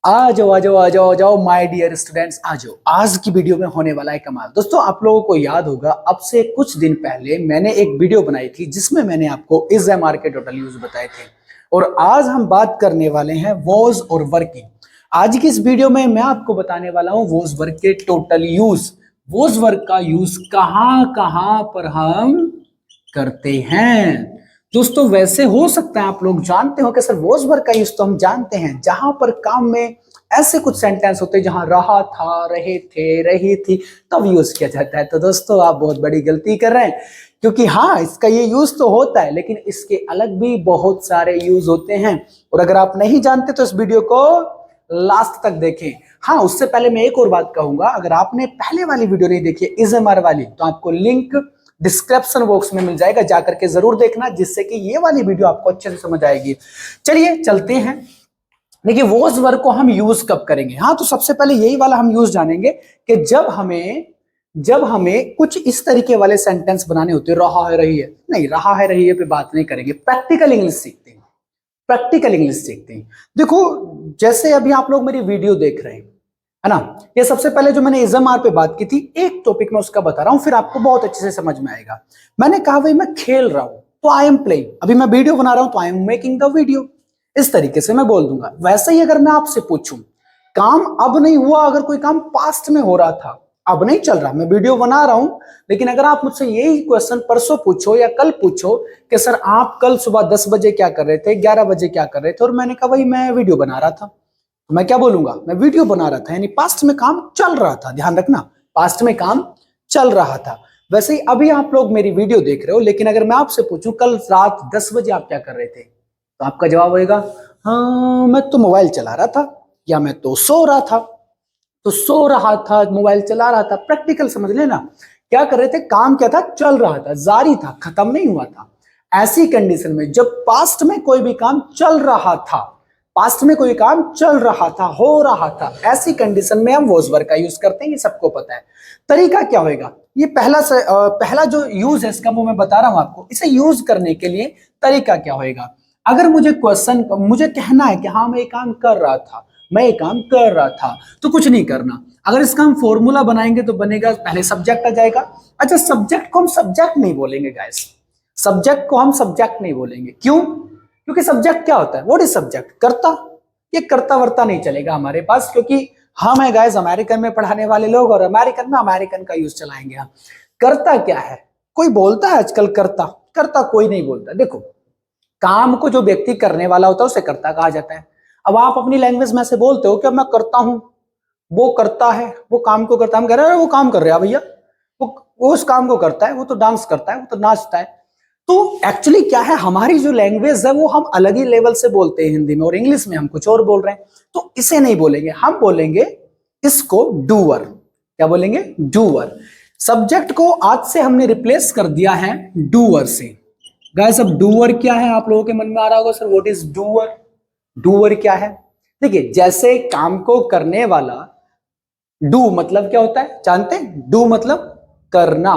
आ जाओ आ जाओ आ जाओ आ जाओ माय डियर स्टूडेंट्स, आ जाओ। आज की वीडियो में होने वाला है कमाल। दोस्तों, आप लोगों को याद होगा, अब से कुछ दिन पहले मैंने एक वीडियो बनाई थी जिसमें मैंने आपको इज एम आर के टोटल यूज बताए थे। और आज हम बात करने वाले हैं वॉज और वर्क की। आज की इस वीडियो में मैं आपको बताने वाला हूं वॉज वर्क के टोटल यूज। वॉज वर्क का यूज कहां कहां पर हम करते हैं। दोस्तों, वैसे हो सकता है आप लोग जानते हो कि सर वॉज वर्क का यूज तो हम जानते हैं, जहां पर काम में ऐसे कुछ सेंटेंस होते हैं जहां रहा था, रहे थे, रही थी, तब यूज किया जाता है। तो दोस्तों, आप बहुत बड़ी गलती कर रहे हैं, क्योंकि हाँ, इसका ये यूज तो होता है, लेकिन इसके अलग भी बहुत सारे यूज होते हैं। और अगर आप नहीं जानते तो इस वीडियो को लास्ट तक देखें। हाँ, उससे पहले मैं एक और बात कहूंगा, अगर आपने पहले वाली वीडियो नहीं देखी इज एम आर वाली, तो आपको लिंक डिस्क्रिप्शन बॉक्स में मिल जाएगा, जाकर के जरूर देखना, जिससे कि ये वाली वीडियो आपको अच्छे से समझ आएगी। चलिए चलते हैं। देखिए, वॉज वर्क को हम यूज कब करेंगे। हाँ, तो सबसे पहले यही वाला हम यूज जानेंगे कि जब हमें कुछ इस तरीके वाले सेंटेंस बनाने होते हैं। रहा है, रही है नहीं, रहा है रही है पे बात नहीं करेंगे, प्रैक्टिकल इंग्लिश सीखते हैं। प्रैक्टिकल इंग्लिश सीखते हैं। देखो, जैसे अभी आप लोग मेरी वीडियो देख रहे हैं, है ना। ये सबसे पहले जो मैंने इजम आर पे बात की थी, एक टॉपिक में उसका बता रहा हूं, फिर आपको बहुत अच्छे से समझ में आएगा। मैंने कहा भाई मैं खेल रहा हूं, तो आई एम प्लेइंग। अभी मैं वीडियो बना रहा हूं, तो I am making the video. इस तरीके से मैं बोल दूंगा। वैसे ही अगर मैं आपसे पूछूं, काम अब नहीं हुआ, अगर कोई काम पास्ट में हो रहा था, अब नहीं चल रहा, मैं वीडियो बना रहा हूं, लेकिन अगर आप मुझसे यही क्वेश्चन परसों पूछो या कल पूछो कि सर आप कल सुबह 10 बजे क्या कर रहे थे, 11 बजे क्या कर रहे थे, और मैंने कहा भाई मैं वीडियो बना रहा था, तो मैं क्या बोलूंगा, मैं वीडियो बना रहा था, यानी पास्ट में काम चल रहा था। ध्यान रखना, पास्ट में काम चल रहा था। वैसे ही अभी आप लोग मेरी वीडियो देख रहे हो, लेकिन अगर मैं आपसे पूछूं कल रात 10 बजे आप क्या कर रहे थे, तो आपका जवाब होगा हाँ मैं तो मोबाइल चला रहा था, या मैं तो सो रहा था। तो सो रहा था, मोबाइल चला रहा था, प्रैक्टिकल समझ लेना। क्या कर रहे थे, काम क्या था, चल रहा था, जारी था, खत्म नहीं हुआ था। ऐसी कंडीशन में जब पास्ट में कोई भी काम चल रहा था, पास्ट में कोई काम चल रहा था, हो रहा था, ऐसी कंडीशन में हम वॉज वर्क का यूज करते हैं। ये सबको पता है। तरीका क्या होगा, ये पहला जो यूज है इसका वो मैं बता रहा हूं आपको। इसे यूज करने के लिए तरीका क्या होगा, अगर मुझे कहना है कि हाँ मैं ये काम कर रहा था, मैं ये काम कर रहा था, तो कुछ नहीं करना। अगर इसका हम फॉर्मूला बनाएंगे तो बनेगा, पहले सब्जेक्ट आ जाएगा। अच्छा, सब्जेक्ट को हम सब्जेक्ट नहीं बोलेंगे गाइस, सब्जेक्ट को हम सब्जेक्ट नहीं बोलेंगे। क्यों? क्योंकि सब्जेक्ट क्या होता है, व्हाट इज सब्जेक्ट, कर्ता। ये कर्ता वर्ता नहीं चलेगा हमारे पास, क्योंकि हम है गाइस अमेरिकन में पढ़ाने वाले लोग, और अमेरिकन में अमेरिकन का यूज चलाएंगे हम। कर्ता क्या है, कोई बोलता है आजकल कर्ता? कर्ता कोई नहीं बोलता। देखो, काम को जो व्यक्ति करने वाला होता है उसे कर्ता कहा जाता है। अब आप अपनी लैंग्वेज में से बोलते हो कि मैं करता हूं, वो करता है, वो काम को करता है। हम कह रहे हैं वो काम कर रहा है भैया, वो उस काम को करता है, वो तो डांस करता है, वो तो नाचता है। तो एक्चुअली क्या है, हमारी जो लैंग्वेज है वो हम अलग ही लेवल से बोलते हैं हिंदी में, और इंग्लिश में हम कुछ और बोल रहे हैं। तो इसे नहीं बोलेंगे, हम बोलेंगे इसको डूअर। क्या बोलेंगे? डूअर। सब्जेक्ट को आज से हमने रिप्लेस कर दिया है डूअर से। गाइस, अब डूअर क्या है आप लोगों के मन में आ रहा होगा, sir what is doer. Doer क्या है? देखिए, जैसे काम को करने वाला, डू मतलब क्या होता है जानते हैं? डू मतलब करना,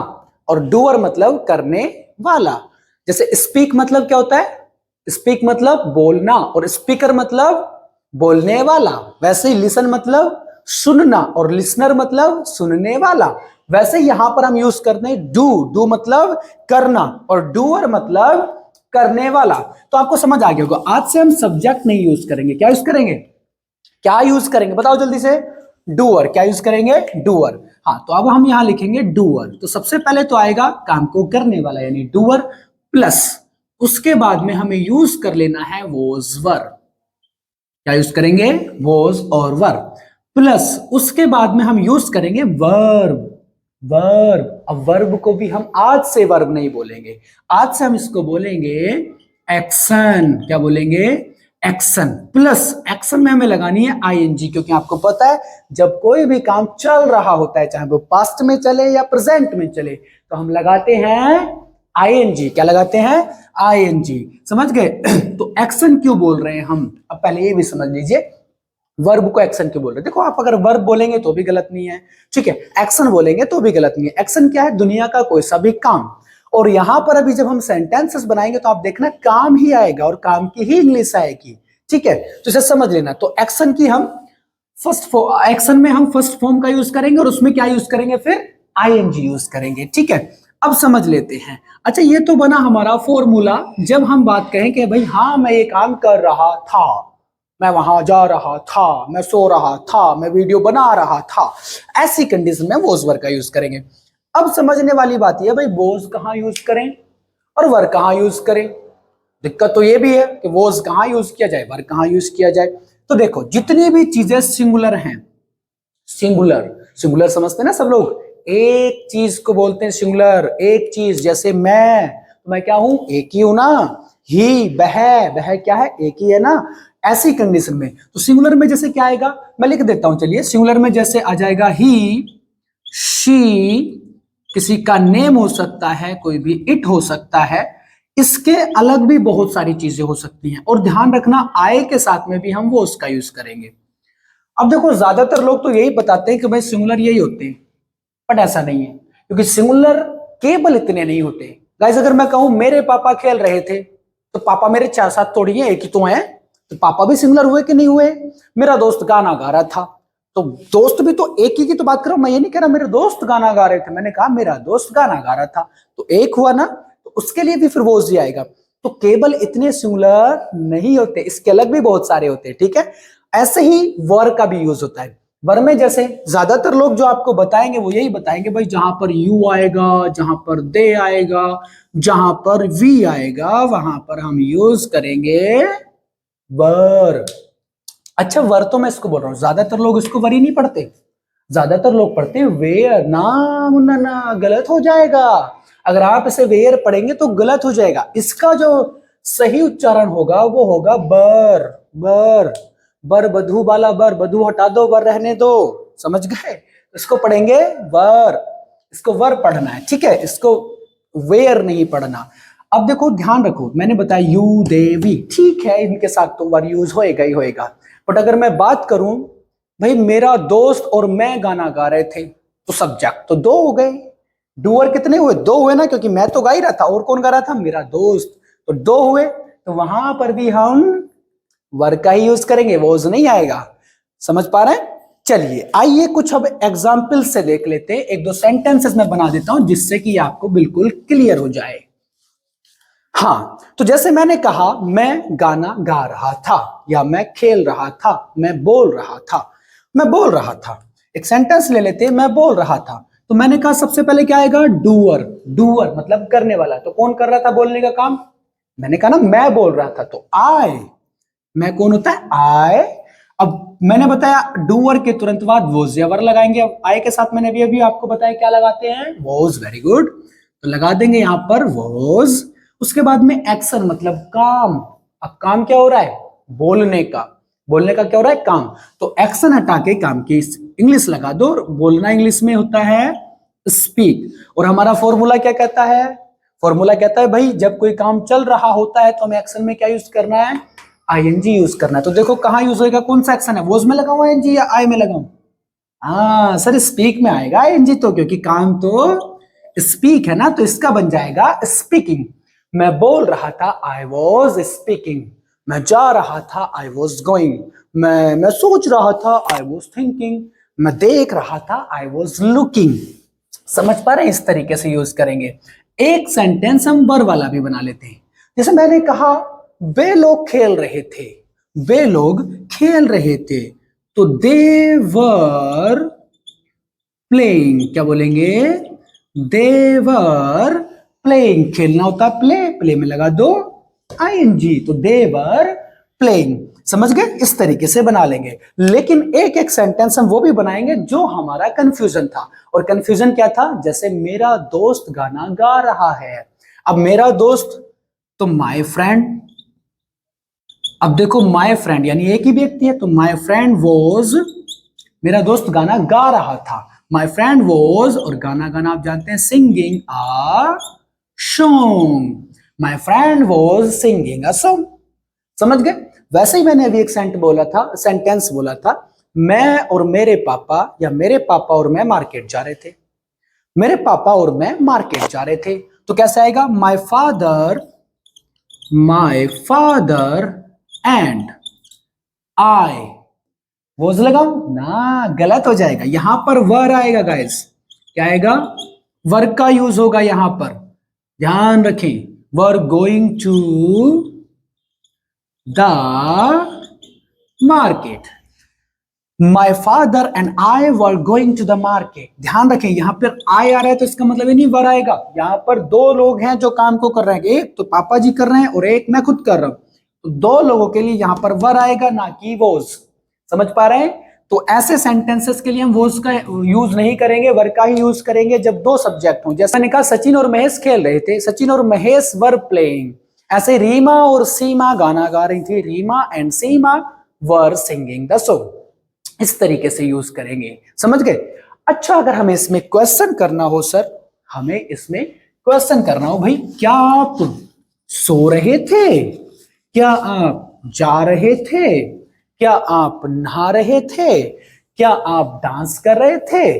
और डूअर मतलब करने वाला। जैसे स्पीक मतलब क्या होता है? स्पीक मतलब बोलना, और स्पीकर मतलब बोलने वाला। वैसे ही लिसन मतलब सुनना, और लिसनर मतलब सुनने वाला। वैसे यहां पर हम यूज करते हैं डू। डू मतलब करना, और डूअर मतलब करने वाला। तो आपको समझ आ गया होगा। आज से हम सब्जेक्ट नहीं यूज करेंगे। क्या यूज करेंगे? क्या यूज करेंगे बताओ जल्दी से। डूअर। क्या यूज करेंगे? डूअर। हाँ, तो अब हम यहां लिखेंगे डूअर। तो सबसे पहले तो आएगा काम को करने वाला, यानी डूअर, प्लस उसके बाद में हमें यूज कर लेना है वॉज वर। क्या यूज करेंगे? वॉज और वर। प्लस उसके बाद में हम यूज करेंगे वर्ब। वर्ब। अब वर्ब को भी हम आज से वर्ब नहीं बोलेंगे, आज से हम इसको बोलेंगे एक्शन। क्या बोलेंगे? एक्शन। प्लस एक्शन में हमें लगानी है आईएनजी, क्योंकि आपको पता है जब कोई भी काम चल रहा होता है, चाहे वो पास्ट में चले या प्रेजेंट में चले, तो हम लगाते हैं आईएनजी। क्या लगाते हैं? आईएनजी। समझ गए? तो एक्शन क्यों बोल रहे हैं हम, अब पहले ये भी समझ लीजिए वर्ब को एक्शन क्यों बोल रहे हैं। देखो, आप अगर वर्ब बोलेंगे तो भी गलत नहीं है, ठीक है, एक्शन बोलेंगे तो भी गलत नहीं है। एक्शन क्या है? दुनिया का कोई सा भी काम। और यहां पर अभी जब हम सेंटेंसेस बनाएंगे तो आप देखना काम ही आएगा, और काम की ही इंग्लिश आएगी, ठीक है। तो इसे समझ लेना। तो एक्शन की हम फर्स्ट एक्शन में हम फर्स्ट फॉर्म का यूज करेंगे और उसमें क्या यूज करेंगे, फिर आईएनजी यूज करेंगे। ठीक है, अब समझ लेते हैं। अच्छा, ये तो बना हमारा फॉर्मूला। जब हम बात कहें कि भाई हाँ मैं ये काम कर रहा था, मैं वहां जा रहा था, मैं सो रहा था, मैं वीडियो बना रहा था, ऐसी कंडीशन में वॉज वर्ब का यूज करेंगे। अब समझने वाली बात यह भाई वॉज कहां यूज करें और वर्ब कहां यूज करें। दिक्कत तो ये भी है कि वॉज कहां यूज किया जाए, वर्ब कहां यूज किया जाए। तो देखो, जितनी भी चीजें सिंगुलर हैं, सिंगुलर सिंगुलर समझते हैं ना सब लोग, एक चीज को बोलते हैं सिंगुलर। एक चीज, जैसे मैं, तो मैं क्या हूं, एक ही हूं ना। ही, वह क्या है, एक ही है ना। ऐसी कंडीशन में तो सिंगुलर में जैसे क्या आएगा, मैं लिख देता हूं। चलिए, सिंगुलर में जैसे आ जाएगा ही, शी, किसी का नेम हो सकता है, कोई भी इट हो सकता है। इसके अलग भी बहुत सारी चीजें हो सकती हैं। और ध्यान रखना, आए के साथ में भी हम वो उसका यूज करेंगे। अब देखो, ज्यादातर लोग तो यही बताते हैं कि भाई सिंगुलर यही होते हैं, बट ऐसा नहीं है, क्योंकि सिंगुलर केवल इतने नहीं होते। गाइस, अगर मैं कहूं मेरे पापा खेल रहे थे, तो पापा मेरे 4-7 थोड़ी है, एक ही तो है। तो पापा भी सिंगुलर हुए कि नहीं हुए। मेरा दोस्त गाना गा रहा था, तो दोस्त भी तो एक ही की तो बात करो। मैं ये नहीं कह रहा मेरे दोस्त गाना गा रहे थे, मैंने कहा मेरा दोस्त गाना गा रहा था, तो एक हुआ ना। तो उसके लिए भी फिर वो जी आएगा। तो केवल इतने सिंगुलर नहीं होते, इसके अलग भी बहुत सारे होते हैं। ठीक है, ऐसे ही वर्ब का भी यूज होता है। वर्ब में जैसे ज्यादातर लोग जो आपको बताएंगे वो यही बताएंगे भाई, जहां पर यू आएगा, जहां पर दे आएगा, जहां पर वी आएगा, वहां पर हम यूज करेंगे वर्ब। अच्छा, वर्ब तो मैं इसको बोल रहा हूं, ज्यादातर लोग इसको वर्ब ही नहीं पढ़ते, ज्यादातर लोग पढ़ते हैं वेयर। ना मुन्ना ना, गलत हो जाएगा। अगर आप इसे वेयर पढ़ेंगे तो गलत हो जाएगा। इसका जो सही उच्चारण होगा वो होगा बर। बर, बर बधू वाला बर, बधू हटा दो, बर रहने दो। समझ गए, इसको पढ़ेंगे वर। इसको वर पढ़ना है, ठीक है, इसको वेयर नहीं पढ़ना। अब देखो, ध्यान रखो, मैंने बताया यू दे वी, ठीक है, इनके साथ तो वर यूज होएगा ही होएगा। बट अगर मैं बात करूं भाई मेरा दोस्त और मैं गाना गा रहे थे, तो सब्जेक्ट तो दो हो गए। डूअर कितने हुए, दो हुए ना, क्योंकि मैं तो गा ही रहा था और कौन गा रहा था, मेरा दोस्त। तो दो हुए, तो वहां पर भी हम वर्ब का ही यूज करेंगे, वॉज नहीं आएगा। समझ पा रहे हैं। चलिए, आइए कुछ अब एग्जाम्पल से देख लेते हैं। एक दो सेंटेंसेस में बना देता हूं जिससे कि आपको बिल्कुल क्लियर हो जाए। हाँ, तो जैसे मैंने कहा मैं गाना गा रहा था, या मैं खेल रहा था, मैं बोल रहा था, मैं बोल रहा था। एक सेंटेंस ले लेते हैं, मैं बोल रहा था। तो मैंने कहा सबसे पहले क्या आएगा, डूअर। डूअर मतलब करने वाला। तो कौन कर रहा था बोलने का काम, मैंने कहा ना मैं बोल रहा था, तो आई। मैं कौन होता है, आई। अब मैंने बताया डूअर के तुरंत बाद वॉज या वर्ब लगाएंगे। अब आई के साथ मैंने अभी आपको बताया क्या लगाते हैं, वॉज। वेरी गुड, तो लगा देंगे यहां पर वॉज। उसके बाद में एक्शन मतलब काम। अब काम क्या हो रहा है, बोलने का। बोलने का क्या हो रहा है, काम। तो एक्शन हटा के काम की इंग्लिश लगा दो। बोलना इंग्लिश में होता है स्पीक। और हमारा फॉर्मूला क्या कहता है, फॉर्मूला कहता है भाई जब कोई काम चल रहा होता है तो हमें एक्शन में क्या यूज करना है, आईएनजी यूज करना है। तो देखो कहां यूज होगा, कौन सा एक्शन है, वॉज में लगाऊं आईएनजी या आई में लगाऊं। हाँ सर, स्पीक में आएगा आईएनजी, तो क्योंकि काम तो स्पीक है ना, तो इसका बन जाएगा स्पीकिंग। मैं बोल रहा था, आई वॉज स्पीकिंग। मैं जा रहा था, आई वॉज गोइंग। मैं सोच रहा था, आई वॉज थिंकिंग। मैं देख रहा था, आई वॉज लुकिंग। समझ पा रहे हैं, इस तरीके से यूज करेंगे। एक सेंटेंस हम वर्ब वाला भी बना लेते हैं। जैसे मैंने कहा वे लोग खेल रहे थे, वे लोग खेल रहे थे, तो दे वर प्लेइंग। क्या बोलेंगे, दे वर प्लेइंग। खेलना होता प्ले, प्ले में लगा दो आईएनजी, तो दे वर प्लेइंग। समझ गए, इस तरीके से बना लेंगे। लेकिन एक एक सेंटेंस हम वो भी बनाएंगे जो हमारा कंफ्यूजन था। और कंफ्यूजन क्या था, जैसे मेरा दोस्त गाना गा रहा है। अब मेरा दोस्त तो माय फ्रेंड। अब देखो माय फ्रेंड यानी एक ही व्यक्ति है, तो माय फ्रेंड वॉज, मेरा दोस्त गाना गा रहा था। माय फ्रेंड वॉज, और गाना गाना आप जानते हैं, singing a song. My friend was singing a song. समझ गए। वैसे ही मैंने अभी एक सेंटेंस बोला था, मैं और मेरे पापा, या मेरे पापा और मैं मार्केट जा रहे थे। मेरे पापा और मैं मार्केट जा रहे थे, तो कैसे आएगा, my father and I was लगाओ ना, गलत हो जाएगा। यहां पर वर आएगा गाइस, क्या आएगा, वर्क का यूज होगा यहां पर, ध्यान रखें। Were going to the market, my father and I were going to the market. ध्यान रखें यहां पर आई आ रहा है तो इसका मतलब ये नहीं वर आएगा। यहां पर दो लोग हैं जो काम को कर रहे हैं, एक तो पापा जी कर रहे हैं और एक मैं खुद कर रहा हूं, तो दो लोगों के लिए यहां पर वर आएगा, ना कि वॉज। समझ पा रहे हैं? तो ऐसे सेंटेंसेस के लिए हम वॉज का यूज नहीं करेंगे, वर का ही यूज करेंगे जब दो सब्जेक्ट हों। जैसा मैंने कहा सचिन और महेश खेल रहे थे, सचिन और महेश वर प्लेइंग। ऐसे रीमा और सीमा गाना गा रही थी, Reema and Seema were singing the song. इस तरीके से यूज करेंगे, समझ गए? अच्छा, अगर हमें इसमें क्वेश्चन करना हो सर, हमें इसमें क्वेश्चन करना हो, भाई क्या आप सो रहे थे, क्या आप जा रहे थे, क्या आप नहा रहे थे, क्या आप डांस कर रहे थे।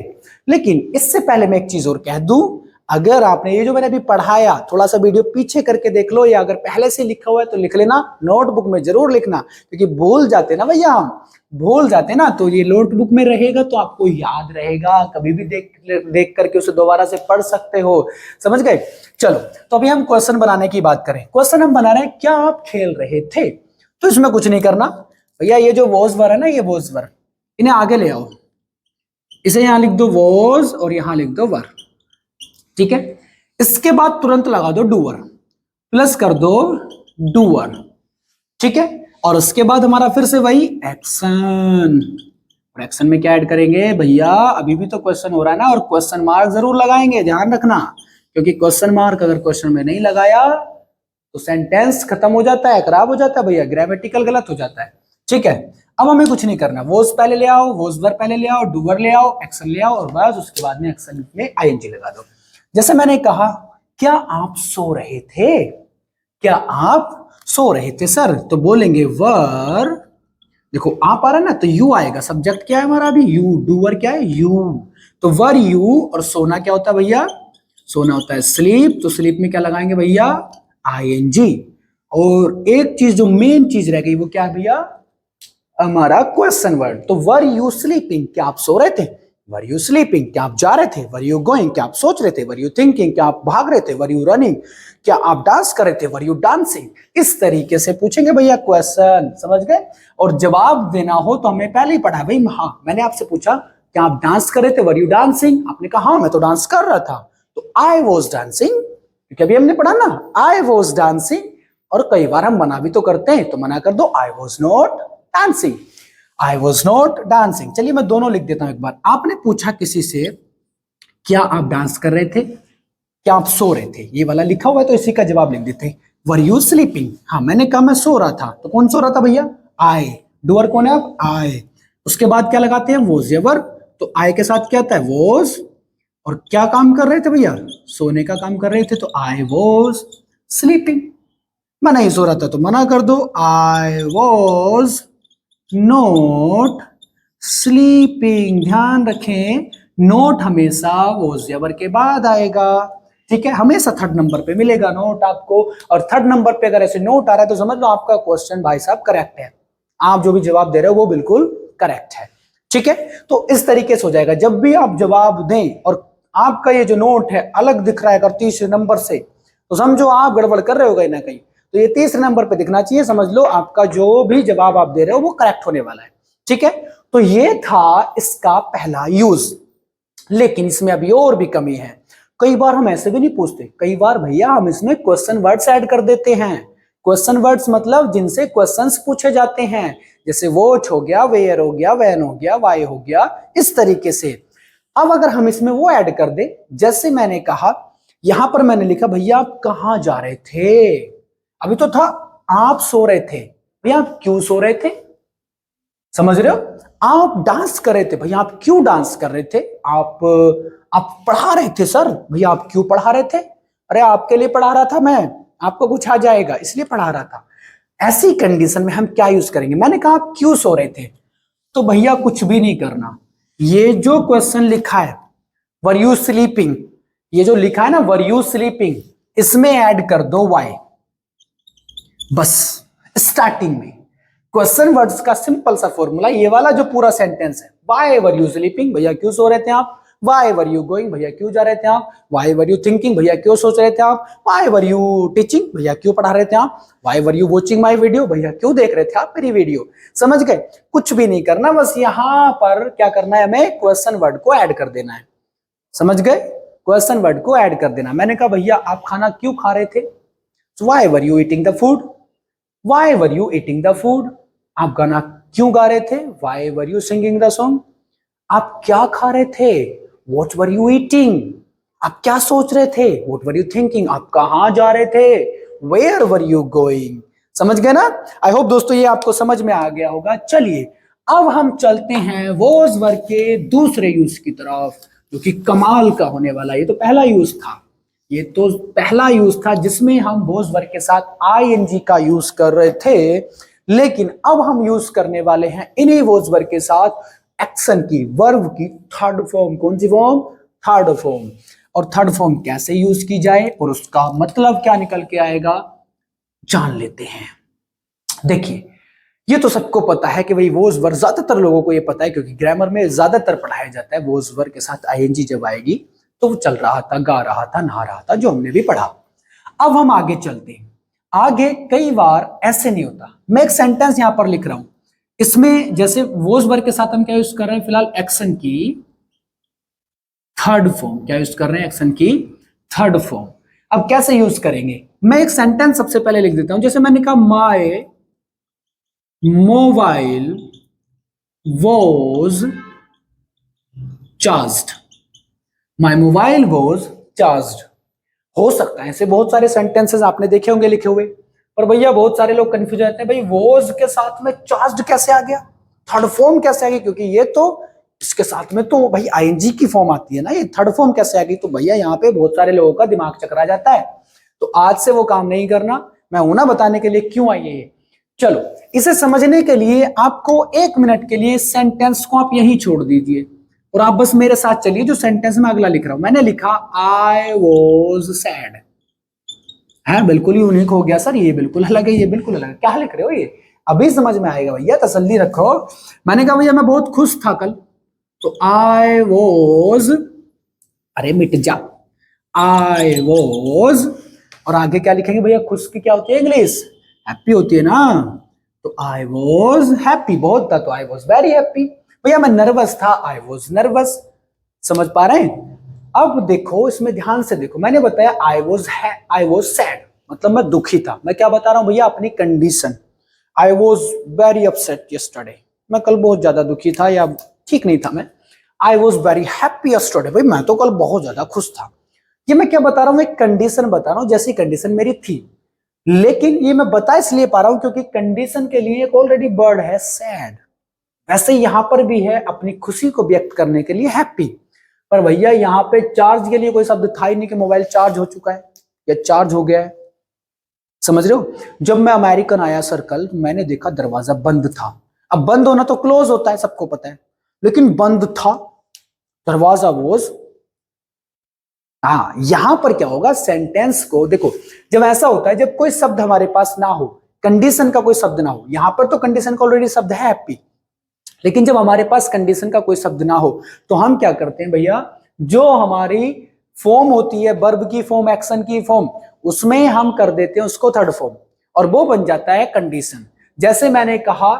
लेकिन इससे पहले मैं एक चीज और कह दूं, अगर आपने ये जो मैंने अभी पढ़ाया थोड़ा सा वीडियो पीछे करके देख लो, या अगर पहले से लिखा हुआ है तो लिख लेना, नोटबुक में जरूर लिखना, क्योंकि भूल जाते ना भैया, हम भूल जाते ना, तो ये नोटबुक में रहेगा तो आपको याद रहेगा, कभी भी देख करके उसे दोबारा से पढ़ सकते हो। समझ गए? चलो, तो अभी हम क्वेश्चन बनाने की बात करें। क्वेश्चन हम बना रहे हैं, क्या आप खेल रहे थे। तो इसमें कुछ नहीं करना भैया, ये जो वॉज वर है ना, ये वॉज वर, इन्हें आगे ले आओ, इसे यहां लिख दो वॉज और यहां लिख दो वर, ठीक है। इसके बाद तुरंत लगा दो डूअर, प्लस कर दो डूअर, ठीक है। और उसके बाद हमारा फिर से वही एक्शन, और एक्शन में क्या ऐड करेंगे भैया, अभी भी तो क्वेश्चन हो रहा है ना, और क्वेश्चन मार्क जरूर लगाएंगे, ध्यान रखना, क्योंकि क्वेश्चन मार्क अगर क्वेश्चन में नहीं लगाया तो सेंटेंस खत्म हो जाता है, खराब हो जाता है भैया, ग्रामेटिकल गलत हो जाता है, ठीक है। अब हमें कुछ नहीं करना, वॉज पहले ले आओ, वॉज वर पहले ले आओ, डूअर ले आओ, एक्शन ले आओ, और बस उसके बाद में एक्शन में आईएनजी लगा दो। जैसे मैंने कहा, क्या आप सो रहे थे, क्या आप सो रहे थे सर, तो बोलेंगे वर, देखो आप आ रहा है ना, तो यू आएगा, सब्जेक्ट क्या है हमारा अभी, यू, डूअर क्या है, यू, तो वर यू, और सोना क्या होता है भैया, सोना होता है स्लीप, तो स्लीप में क्या लगाएंगे भैया, आईएनजी। और एक चीज जो मेन चीज रह गई वो क्या है भैया, हमारा क्वेश्चन वर्ड। तो वर यू स्लीपिंग, क्या आप सो रहे थे, वर यू स्लीपिंग, क्या आप जा रहे थे, वर यू गोइंग, क्या आप सोच रहे थे, वर यू थिंकिंग, क्या आप भाग रहे थे, वर यू रनिंग, क्या आप डांस कर रहे थे, वर यू डांसिंग। इस तरीके से पूछेंगे भैया क्वेश्चन, समझ गए? और जवाब देना हो तो हमें पहले ही पढ़ा है भाई, हाँ मैंने आपसे पूछा क्या आप डांस कर रहे थे, वर यू डांसिंग, आपने कहा हाँ मैं तो डांस कर रहा था, तो आई वॉज डांसिंग, क्योंकि अभी हमने पढ़ा ना आई वॉज डांसिंग। और कई बार हम मना भी तो करते हैं, तो मना कर दो I was not dancing, I was not dancing. चलिए मैं दोनों लिख देता हूं एक बार। आपने पूछा किसी से क्या आप डांस कर रहे थे, क्या आप सो रहे थे, ये वाला लिखा हुआ है तो इसी का जवाब लिख देते हैं, वर यू स्लीपिंग, हाँ मैंने कहा मैं सो रहा था, तो कौन सो रहा था भैया, आई, डूअर कौन है अब, आई। उसके बाद क्या लगाते हैं, वॉज या वर, तो आई के साथ क्या आता है, वॉज, और क्या काम कर रहे थे भैया, सोने का काम कर रहे थे, तो आई वॉज स्लीपिंग। मैं नहीं सो रहा था तो मना कर दो, आई वॉज नोट स्लीपिंग। ध्यान रखें, नोट हमेशा वॉज या वर के बाद आएगा, ठीक है, हमेशा थर्ड नंबर पे मिलेगा नोट आपको। और थर्ड नंबर पे अगर ऐसे नोट आ रहा है तो समझ लो आपका क्वेश्चन भाई साहब करेक्ट है, आप जो भी जवाब दे रहे हो वो बिल्कुल करेक्ट है, ठीक है। तो इस तरीके से हो जाएगा, जब भी आप जवाब दें और आपका ये जो नोट है अलग दिख रहा है अगर तीसरे नंबर से, तो समझो आप गड़बड़ कर रहे हो कहीं ना कहीं, तो ये तीसरे नंबर पे दिखना चाहिए, समझ लो आपका जो भी जवाब आप दे रहे हो वो करेक्ट होने वाला है, ठीक है। तो ये था इसका पहला यूज, लेकिन इसमें अभी और भी कमी है। कई बार हम ऐसे भी नहीं पूछते, कई बार भैया हम इसमें क्वेश्चन वर्ड्स ऐड कर देते हैं। क्वेश्चन वर्ड्स मतलब जिनसे क्वेश्चंस पूछे जाते हैं, जैसे वॉच हो गया, वेयर हो गया, वैन हो गया, वाई हो गया, इस तरीके से। अब अगर हम इसमें वो ऐड कर दे, जैसे मैंने कहा यहां पर मैंने लिखा भैया आप कहां जा रहे थे, अभी तो था आप सो रहे थे, भैया आप क्यों सो रहे थे, समझ रहे हो? आप डांस कर रहे थे, भैया आप क्यों डांस कर रहे थे, आप पढ़ा रहे थे सर, भैया आप क्यों पढ़ा रहे थे, अरे आपके लिए पढ़ा रहा था मैं, आपको कुछ आ जाएगा इसलिए पढ़ा रहा था। ऐसी कंडीशन में हम क्या यूज करेंगे, मैंने कहा आप क्यों सो रहे थे, तो भैया कुछ भी नहीं करना, ये जो क्वेश्चन लिखा है वर यू स्लीपिंग, ये जो लिखा है ना वर यू स्लीपिंग, इसमें ऐड कर दो वाई, बस स्टार्टिंग में क्वेश्चन वर्ड्स का सिंपल सा फॉर्मूला, ये वाला जो पूरा सेंटेंस है, वाई वर यू स्लीपिंग, भैया क्यों सो रहे थे आप, वाई वर यू गोइंग, भैया क्यों जा रहे थे आप, वाई वर यू थिंकिंग, भैया क्यों सोच रहे थे आप, वाई वर यू टीचिंग, भैया क्यों पढ़ा रहे थे आप, why were you watching my video, भैया क्यों देख रहे थे आप मेरी वीडियो। समझ गए, कुछ भी नहीं करना, बस यहां पर क्या करना है, हमें क्वेश्चन वर्ड को ऐड कर देना है। समझ गए, क्वेश्चन वर्ड को ऐड कर देना। मैंने कहा भैया आप खाना क्यों खा रहे थे, why were you eating the food, why were you eating the food. आप गाना क्यों गा रहे थे, why were you singing the song. आप क्या खा रहे थे, व्हाट वर यू ईटिंग। आप क्या सोच रहे थे, व्हाट वर यू थिंकिंग। आप कहां जा रहे थे, वेयर वर यू गोइंग। समझ गए ना। आई होप दोस्तों ये आपको समझ में आ गया होगा। चलिए अब हम चलते हैं वॉज वर्ग के दूसरे यूज की तरफ, जो कि कमाल का होने वाला। ये तो पहला यूज था, ये तो पहला यूज था जिसमें हम वॉज वर्ग के साथ आईएनजी का यूज कर रहे थे, लेकिन अब हम यूज करने वाले हैं इन्हीं वॉज वर्ग के साथ एक्शन की, वर्ब की थर्ड फॉर्म। कौन सी फॉर्म, थर्ड फॉर्म। और थर्ड फॉर्म कैसे यूज की जाए और उसका मतलब क्या निकल के आएगा, जान लेते हैं। देखिए ये तो सबको पता है कि भाई वोज वर्ब, ज्यादातर लोगों को ये पता है क्योंकि ग्रामर में ज्यादातर पढ़ाया जाता है वोज वर्ब के साथ आईएनजी जब आएगी तो वो चल रहा था, गा रहा था, नहा रहा था, जो हमने भी पढ़ा। अब हम आगे चलते हैं। आगे कई बार ऐसे नहीं होता। मैं एक सेंटेंस यहां पर लिख रहा हूं, इसमें जैसे वोज वर्ब के साथ हम क्या यूज कर रहे हैं, फिलहाल एक्शन की थर्ड फॉर्म। क्या यूज कर रहे हैं, एक्शन की थर्ड फॉर्म। अब कैसे यूज करेंगे, मैं एक सेंटेंस सबसे पहले लिख देता हूं। जैसे मैंने कहा my mobile was charged, my mobile was charged. हो सकता है ऐसे बहुत सारे सेंटेंसेस आपने देखे होंगे लिखे हुए, पर भैया बहुत सारे लोग कंफ्यूज रहते हैं, भाई वॉज के साथ में चार्ज्ड कैसे आ गया, थर्ड फॉर्म कैसे आ गई, क्योंकि ये तो इसके साथ में तो भाई आईएनजी की फॉर्म आती है ना, ये थर्ड फॉर्म कैसे आ गई। तो भैया यहाँ पे बहुत सारे लोगों का दिमाग चकरा जाता है। तो आज से वो काम नहीं करना, मैं हूं ना बताने के लिए क्यों आई है ये। चलो इसे समझने के लिए आपको 1 मिनट के लिए सेंटेंस को आप यहीं छोड़ दीजिए और आप बस मेरे साथ चलिए। जो सेंटेंस में अगला लिख रहा हूं, मैंने लिखा आई वॉज सैड। है बिल्कुल यूनिक हो गया सर, ये बिल्कुल अलग है, ये बिल्कुल अलग है। क्या लिख रहे हो ये, अभी समझ में आएगा भैया, तसल्ली रखो। मैंने कहा भैया मैं बहुत खुश था कल, तो आई वॉज, अरे मिट जा, आई वॉज, और आगे क्या लिखेंगे भैया, खुश की क्या होती है इंग्लिश, हैप्पी होती है ना। तो आई वॉज हैप्पी, बहुत था तो आई वॉज वेरी हैप्पी। भैया मैं नर्वस था, आई वॉज नर्वस। समझ पा रहे हैं। अब देखो इसमें ध्यान से देखो, मैंने बताया आई वॉज सैड, मतलब मैं दुखी था। मैं क्या बता रहा हूं भैया, अपनी condition. I was very upset yesterday, मैं कल बहुत ज्यादा दुखी था या ठीक नहीं था मैं। I was very happy yesterday, भाई मैं तो कल बहुत ज्यादा खुश था। ये मैं क्या बता रहा हूं, एक कंडीशन बता रहा हूं, जैसी कंडीशन मेरी थी। लेकिन ये मैं बता इसलिए पा रहा हूं क्योंकि कंडीशन के लिए एक ऑलरेडी वर्ड है सैड। वैसे यहां पर भी है अपनी खुशी को व्यक्त करने के लिए हैप्पी। पर भैया यहाँ पे चार्ज के लिए कोई शब्द था ही नहीं कि मोबाइल चार्ज हो चुका है या चार्ज हो गया है। समझ रहे हो। जब मैं अमेरिकन आया सर्कल, मैंने देखा दरवाजा बंद था। अब बंद होना तो क्लोज होता है, सबको पता है, लेकिन बंद था, दरवाजा वॉज। हाँ यहां पर क्या होगा, सेंटेंस को देखो, जब ऐसा होता है जब कोई शब्द हमारे पास ना हो, कंडीशन का कोई शब्द ना हो, यहां पर तो कंडीशन का ऑलरेडी शब्द है हैप्पी, लेकिन जब हमारे पास कंडीशन का कोई शब्द ना हो तो हम क्या करते हैं भैया, जो हमारी फॉर्म होती है वर्ब की फॉर्म, एक्शन की फॉर्म, उसमें हम कर देते हैं उसको थर्ड फॉर्म और वो बन जाता है कंडीशन। जैसे मैंने कहा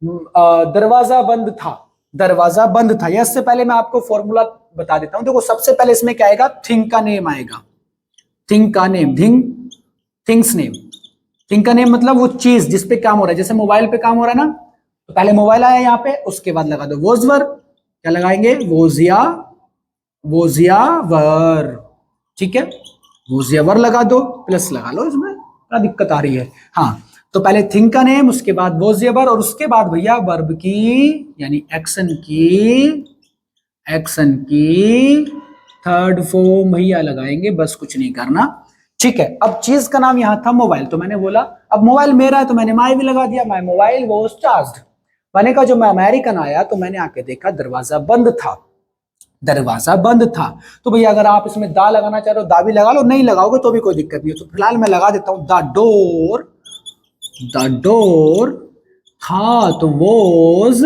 दरवाजा बंद था, दरवाजा बंद था। या इससे पहले मैं आपको फॉर्मूला बता देता हूं। देखो सबसे पहले इसमें क्या आएगा, थिंग का नेम आएगा, थिंग का नेम, थिंग्स नेम। थिंग का नेम मतलब वो चीज जिसपे काम हो रहा है, जैसे मोबाइल पे काम हो रहा है ना, तो पहले मोबाइल आया यहाँ पे, उसके बाद लगा दो वोज वर्ब। क्या लगाएंगे, वोजिया वर, ठीक है, वोजिया वर लगा दो, प्लस लगा लो, इसमें क्या दिक्कत आ रही है। हाँ तो पहले थिंग का नेम, उसके बाद वोजिया वर, और उसके बाद भैया वर्ब की यानी एक्शन की थर्ड फॉर्म भैया लगाएंगे, बस कुछ नहीं करना। ठीक है। अब चीज का नाम यहां था मोबाइल, तो मैंने बोला अब मोबाइल मेरा है तो मैंने माई भी लगा दिया, माई मोबाइल वॉज चार्ज्ड। मैंने कहा जब मैं अमेरिकन आया तो मैंने आके देखा दरवाजा बंद था, दरवाजा बंद था। तो भैया अगर आप इसमें दा लगाना चाह रहे हो दा भी लगा लो, नहीं लगाओगे तो भी कोई दिक्कत नहीं है। तो फिलहाल मैं लगा देता हूं द डोर था तो वॉज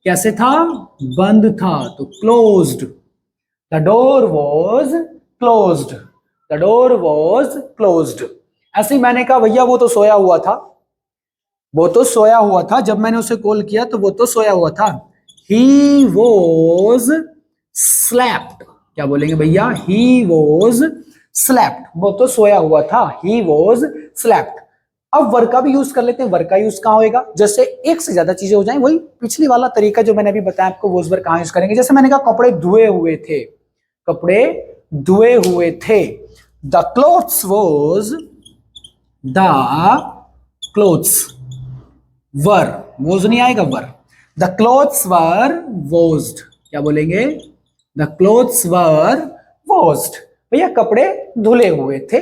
कैसे था, बंद था तो closed, the door was closed, the door was closed. ऐसे ही मैंने कहा भैया वो तो सोया हुआ था, वो तो सोया हुआ था, जब मैंने उसे कॉल किया तो वो तो सोया हुआ था, ही वॉज स्लैप्ड। क्या बोलेंगे भैया, ही वॉज स्लैप्ड, वो तो सोया हुआ था, ही वॉज स्लैप्ड। अब वर्क का भी यूज कर लेते हैं। वर्क का यूज कहां होएगा, जैसे एक से ज्यादा चीजें हो जाए, वही पिछली वाला तरीका जो मैंने अभी बताया आपको, वॉज वर्क कहां यूज करेंगे। जैसे मैंने कहा कपड़े धुए हुए थे, कपड़े धुए हुए थे, the clothes was, the clothes were, was नहीं आएगा वर, द क्लोथ्स वर वोज्ड। क्या बोलेंगे, द क्लोथ्स वर वोज्ड। भैया कपड़े धुले हुए थे,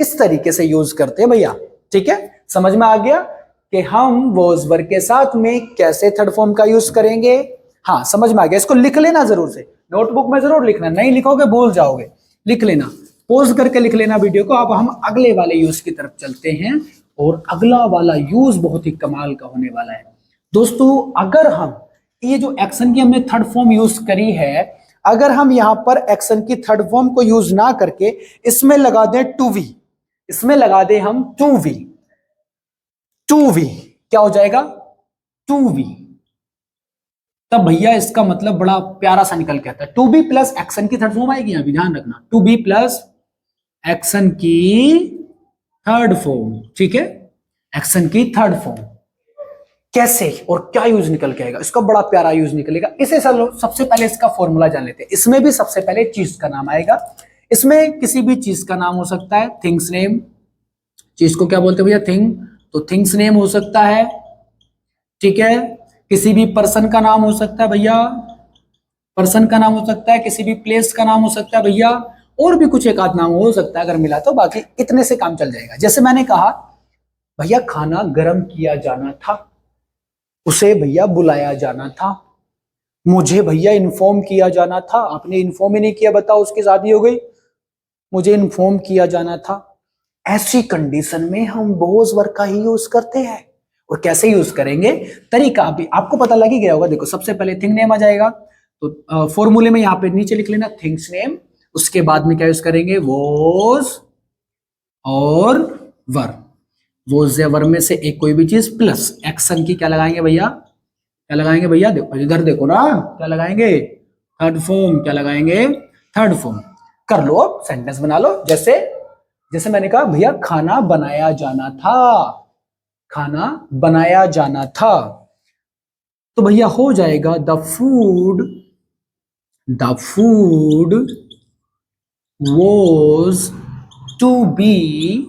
इस तरीके से यूज करते हैं भैया। ठीक है, समझ में आ गया कि हम वोज वर के साथ में कैसे थर्ड फॉर्म का यूज करेंगे। हाँ समझ में आ गया, इसको लिख लेना जरूर से, नोटबुक में जरूर लिखना, नहीं लिखोगे भूल जाओगे, लिख लेना, पोज करके लिख लेना वीडियो को। अब हम अगले वाले यूज की तरफ चलते हैं, और अगला वाला यूज बहुत ही कमाल का होने वाला है दोस्तों। अगर हम ये जो एक्शन की हमने थर्ड फॉर्म यूज करी है, अगर हम यहां पर एक्शन की थर्ड फॉर्म को यूज ना करके इसमें लगा दें टू वी, इसमें लगा दें हम टू वी, टू वी क्या हो जाएगा, टू वी, तब भैया इसका मतलब बड़ा प्यारा सा निकल के आता है। टू बी प्लस एक्शन की थर्ड फॉर्म आएगी, यहां भी ध्यान रखना, टू बी प्लस एक्शन की थर्ड फॉर्म। ठीक है, एक्शन की थर्ड फॉर्म कैसे और क्या यूज निकल के आएगा, इसका बड़ा प्यारा यूज निकलेगा। इसे सबसे पहले इसका फॉर्मूला जान लेते हैं। इसमें भी सबसे पहले चीज का नाम आएगा, इसमें किसी भी चीज का नाम हो सकता है, थिंग्स नेम, चीज को क्या बोलते हैं भैया, थिंग, तो थिंग्स नेम हो सकता है। ठीक है, किसी भी पर्सन का नाम हो सकता है भैया, पर्सन का नाम हो सकता है, किसी भी प्लेस का नाम हो सकता है भैया, और भी कुछ एक आध नाम हो सकता है अगर मिला तो, बाकी इतने से काम चल जाएगा। जैसे मैंने कहा भैया खाना गर्म किया जाना था, उसे भैया बुलाया जाना था, मुझे भैया इन्फॉर्म किया जाना था, आपने इन्फॉर्म ही नहीं किया, बताओ उसकी शादी हो गई, मुझे इन्फॉर्म किया जाना था। ऐसी कंडीशन में हम वॉज वर्क का ही यूज करते हैं। और कैसे यूज करेंगे, तरीका भी आपको पता लग ही गया होगा। देखो सबसे पहले थिंग नेम आ जाएगा, तो फॉर्मूले में यहाँ पे नीचे लिख लेना थिंग्स नेम, उसके बाद में क्या यूज करेंगे, वॉज और वर, वॉज या वर में से एक कोई भी चीज प्लस एक्शन की क्या लगाएंगे भैया, क्या लगाएंगे भैया, देखो इधर देखो ना, क्या लगाएंगे, थर्ड फॉर्म, क्या लगाएंगे, थर्ड फॉर्म। कर लो, सेंटेंस बना लो। जैसे जैसे मैंने कहा भैया खाना बनाया जाना था, खाना बनाया जाना था, तो भैया हो जाएगा the food, the food was to be,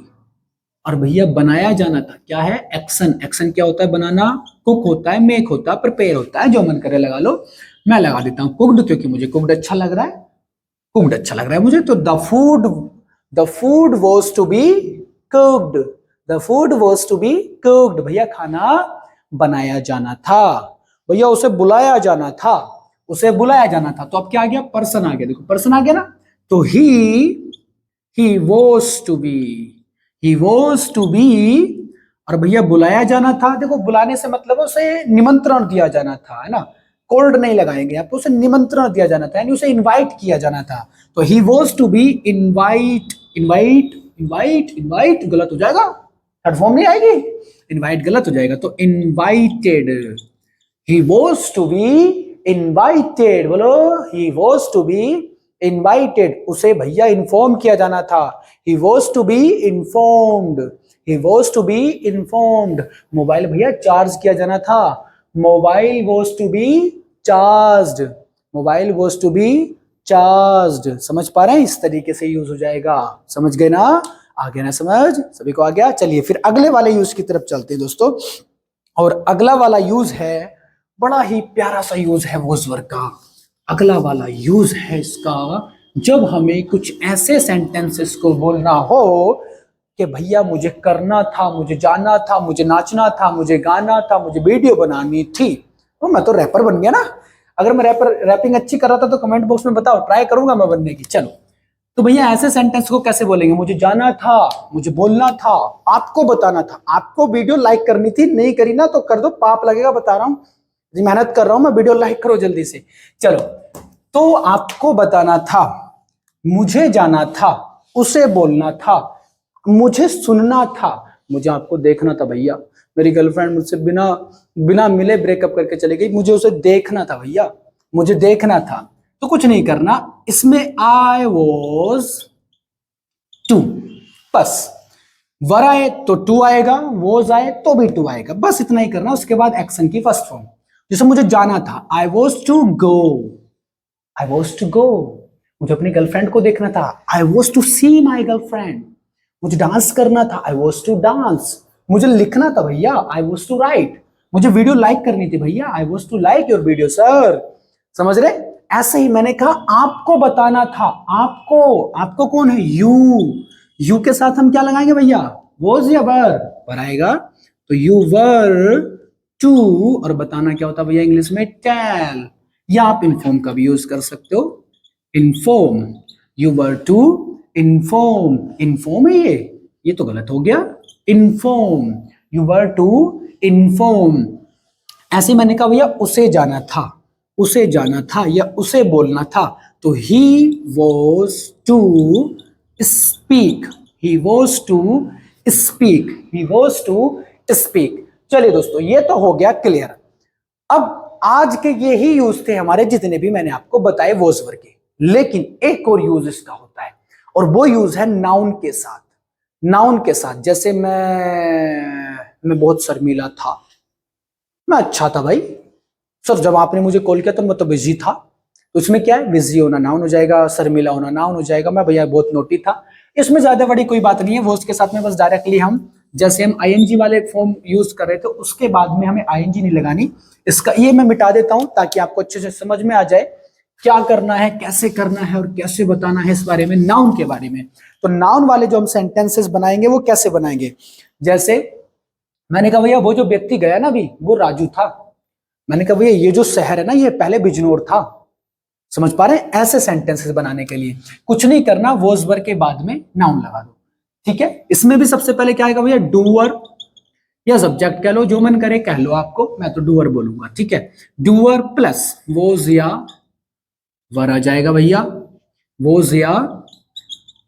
और भैया बनाया जाना था क्या है, एक्शन, एक्शन क्या होता है, बनाना, कुक होता है, मेक होता है, प्रिपेयर होता है, जो मन करे लगा लो। मैं लगा देता हूँ कुक्ड, क्योंकि मुझे कुक्ड अच्छा लग रहा है, कुक्ड अच्छा लग रहा है मुझे, तो the food was to be cooked, the food was to be cooked. भैया खाना बनाया जाना था, भैया उसे बुलाया जाना था, उसे बुलाया जाना था, तो अब क्या आ गया, पर्सन आ गया, देखो पर्सन आ गया ना, तो he was to be, he was to be, और भैया बुलाया जाना था, देखो बुलाने से मतलब उसे निमंत्रण दिया जाना था, है ना, कोल्ड नहीं लगाएंगे आप, उसे निमंत्रण दिया जाना था, यानी उसे इनवाइट किया जाना था, तो he was to be invite, invite invite invite गलत हो जाएगा, थर्ड फॉर्म नहीं आएगी, इनवाइट गलत हो जाएगा, तो invited, he was to be invited, बोलो he was to be invited, उसे भैया इन्फॉर्म किया जाना था, he was to be informed, he was to be informed, mobile भैया चार्ज किया जाना था, mobile was to be charged, mobile was to be charged, समझ पा रहे हैं, इस तरीके से यूज हो जाएगा, समझ गए ना, आ गया ना समझ, सभी को आ गया। चलिए फिर अगले वाले यूज की तरफ चलते हैं दोस्तों, और अगला वाला यूज है, बड़ा ही प्यारा सा यूज है वॉज वर्क का। अगला वाला यूज है इसका, जब हमें कुछ ऐसे सेंटेंसेस को बोलना हो कि भैया मुझे करना था, मुझे जाना था, मुझे नाचना था, मुझे गाना था, मुझे वीडियो बनानी थी, तो मैं तो रैपर बन गया ना। अगर मैं रैपिंग अच्छी कर रहा था तो कमेंट बॉक्स में बताओ, ट्राई करूंगा मैं बनने की। चलो तो भैया ऐसे सेंटेंस को कैसे बोलेंगे? मुझे जाना था, मुझे बोलना था, आपको बताना था। आपको वीडियो लाइक करनी थी, नहीं करी ना तो कर दो, पाप लगेगा, बता रहा हूं जी, मेहनत कर रहा हूं मैं, वीडियो लाइक करो जल्दी से। चलो, तो आपको बताना था, मुझे जाना था, उसे बोलना था, मुझे सुनना था, मुझे आपको देखना था भैया। मेरी गर्लफ्रेंड मुझसे बिना बिना मिले ब्रेकअप करके चली गई, मुझे उसे देखना था भैया, मुझे देखना था। तो कुछ नहीं करना, इसमें आई वॉज टू, बस वर आए तो टू आएगा, वॉज आए तो भी टू आएगा, बस इतना ही करना। उसके बाद एक्शन की फर्स्ट फॉर्म, जैसे मुझे जाना था, I was to go, I was to go, मुझे अपनी गर्लफ्रेंड को देखना था, I was to see my girlfriend, मुझे डांस करना था, आई वॉज टू डांस, मुझे लिखना था भैया, आई वॉज टू राइट, मुझे वीडियो लाइक करनी थी भैया, I was to like your video sir. समझ रहे? ऐसे ही मैंने कहा आपको बताना था, आपको, आपको कौन है? यू के साथ हम क्या लगाएंगे भैया? वॉज या वर आएगा, तो यू वर टू, और बताना क्या होता है भैया इंग्लिश में? टेल, या आप इन्फॉर्म का भी यूज कर सकते हो, inform, you were to inform, inform है ये तो गलत हो गया, inform, you were to inform. ऐसे मैंने कहा भैया उसे जाना था, उसे जाना था या उसे बोलना था, तो he was to speak, he was to speak, he was to speak. चलिए दोस्तों, ये तो हो गया क्लियर। अब आज के ये ही यूज थे हमारे जितने भी मैंने आपको बताए वॉज वर के, लेकिन एक और यूज इसका होता है, और वो यूज है नाउन के साथ। नाउन के साथ, जैसे मैं बहुत शर्मीला था, मैं अच्छा था भाई सर, जब आपने मुझे कॉल किया तो मैं तो बिजी था, तो इसमें क्या है? बिजी होना नाउन हो जाएगा, शर्मिला होना नाउन हो जाएगा, मैं भैया बहुत नोटी था। इसमें ज्यादा बड़ी कोई बात नहीं है, वो उसके साथ में बस डायरेक्टली हम, जैसे हम आईएनजी वाले फॉर्म यूज कर रहे थे, उसके बाद में हमें आईएनजी नहीं लगानी। इसका ये मैं मिटा देता हूं ताकि आपको अच्छे से समझ में आ जाए क्या करना है, कैसे करना है और कैसे बताना है इस बारे में, नाउन के बारे में। तो नाउन वाले जो हम सेंटेंसेस बनाएंगे वो कैसे बनाएंगे? जैसे मैंने कहा भैया वो जो व्यक्ति गया ना अभी, वो राजू था। मैंने कहा भैया ये जो शहर है ना, ये पहले बिजनौर था। समझ पा रहे हैं? ऐसे सेंटेंसेस बनाने के लिए कुछ नहीं करना, वॉज वर के बाद में नाउन लगा दो। ठीक है? इसमें भी सबसे पहले क्या आएगा भैया? डूअर या सब्जेक्ट कह लो, जो मन करे कह लो आपको, मैं तो डूअर बोलूंगा। ठीक है? डूअर प्लस वॉज या वर आ जाएगा भैया, वॉज या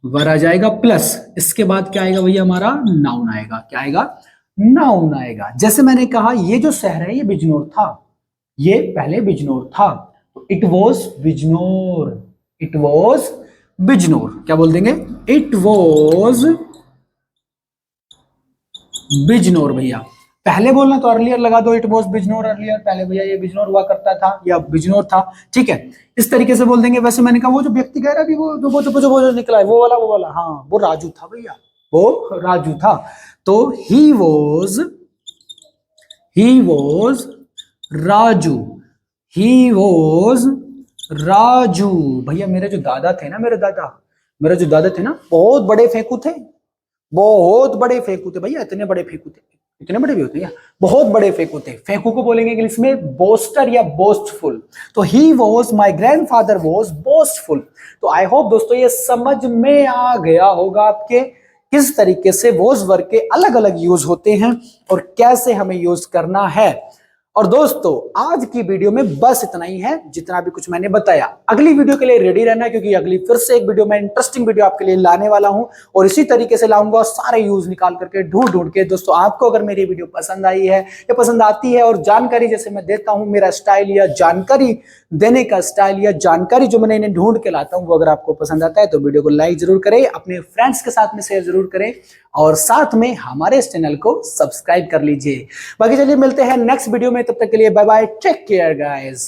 वर आ जाएगा, प्लस इसके बाद क्या आएगा भैया? हमारा नाउन आएगा। क्या आएगा? नाउन आएगा। जैसे मैंने कहा ये जो शहर है ये बिजनौर था, ये पहले बिजनौर था, तो it was Bijnor, it was Bijnor. क्या बोल देंगे? It was Bijnor. भैया पहले बोलना तो अर्लियर लगा दो, इट वॉज बिजनौर अर्लियर, पहले भैया ये बिजनौर हुआ करता था या बिजनौर था। ठीक है? इस तरीके से बोल देंगे। वैसे मैंने कहा वो जो व्यक्ति कह रहा है अभी, वो जो निकला है, वो वाला, हाँ वो राजू था भैया, वो राजू था। तो he was Raju, he was Raju. भैया मेरे जो दादा थे ना, मेरे जो दादा थे ना, बहुत बड़े फेंकू थे, बहुत बड़े फेंकू थे भैया, इतने बड़े फेंकू थे, इतने बड़े भी होते हैं, बहुत बड़े फेंकू थे। फेंकू को बोलेंगे इंग्लिश में बोस्टर या बोस्टफुल। तो he was, my grandfather was boastful. तो आई होप दोस्तों ये समझ में आ गया होगा आपके, किस तरीके से वॉज वर्ग के अलग अलग यूज होते हैं और कैसे हमें यूज करना है। और दोस्तों आज की वीडियो में बस इतना ही है, जितना भी कुछ मैंने बताया। अगली वीडियो के लिए रेडी रहना, क्योंकि अगली फिर से एक वीडियो में इंटरेस्टिंग वीडियो आपके लिए लाने वाला हूं, और इसी तरीके से लाऊंगा सारे यूज निकाल करके, ढूंढ के। दोस्तों आपको अगर मेरी वीडियो पसंद आई है या पसंद आती है, और जानकारी जैसे मैं देता हूं, मेरा स्टाइल या जानकारी देने का स्टाइल या जानकारी जो मैंने इन्हें ढूंढ के लाता हूं, वो अगर आपको पसंद आता है तो वीडियो को लाइक जरूर करें, अपने फ्रेंड्स के साथ में शेयर जरूर करें, और साथ में हमारे इस चैनल को सब्सक्राइब कर लीजिए। बाकी चलिए मिलते हैं नेक्स्ट वीडियो में, तब तक के लिए bye bye, take care guys.